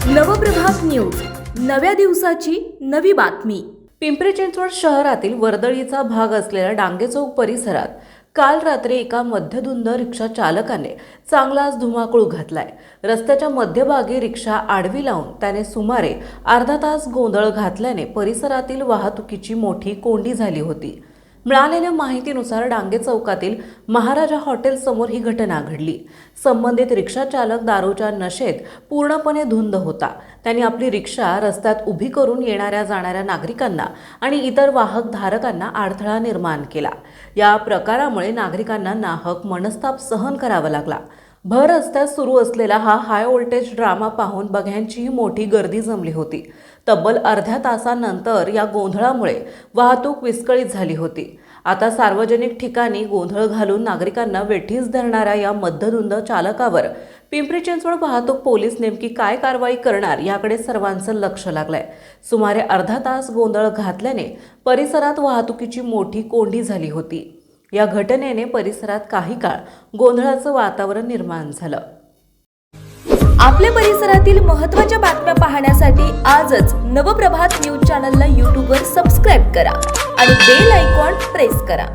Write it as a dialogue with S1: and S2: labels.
S1: Nav Prabhat news, नव्या दिवसाची नवी बातमी।
S2: पिंपरी चिंचवड शहरातील वर्दळीचा भाग असलेल्या डांगे चौक परिसरात काल रात्री एका मध्यधुंद रिक्षा चालकाने चांगलाच धुमाकूळ घातलाय। रस्त्याच्या मध्यभागी रिक्षा आडवी लावून त्याने सुमारे अर्धा तास गोंधळ घातल्याने परिसरातील वाहतुकीची मोठी कोंडी झाली होती। मिळालेल्या माहितीनुसार डांगे चौकातील महाराजा हॉटेल समोर ही घटना घडली। संबंधित रिक्षा चालक दारूच्या नशेत पूर्णपणे धुंद होता। त्यांनी आपली रिक्षा रस्त्यात उभी करून येणाऱ्या जाणाऱ्या नागरिकांना आणि इतर वाहक धारकांना अडथळा निर्माण केला। या प्रकारामुळे नागरिकांना नाहक मनस्ताप सहन करावा लागला। भर रस्त्यात सुरू असलेला हा हाय व्होल्टेज ड्रामा पाहून बघ्यांचीही मोठी गर्दी जमली होती। तब्बल अर्ध्या तासानंतर या गोंधळामुळे वाहतूक विस्कळीत झाली होती। आता सार्वजनिक ठिकाणी गोंधळ घालून नागरिकांना वेठीस धरणाऱ्या या मध्यधुंद चालकावर पिंपरी चिंचवड वाहतूक पोलीस नेमकी काय कारवाई करणार याकडे सर्वांचं लक्ष लागलंय। सुमारे अर्धा तास गोंधळ घातल्याने परिसरात वाहतुकीची मोठी कोंडी झाली होती। या घटनेने परिसरात काही काळ गोंधळाचं वातावरण निर्माण झालं।
S1: आपल्या परिसरातील महत्त्वाच्या बातम्या पाहण्यासाठी आजच नवप्रभात न्यूज चॅनलला YouTube वर सबस्क्राइब करा आणि बेल आयकॉन प्रेस करा।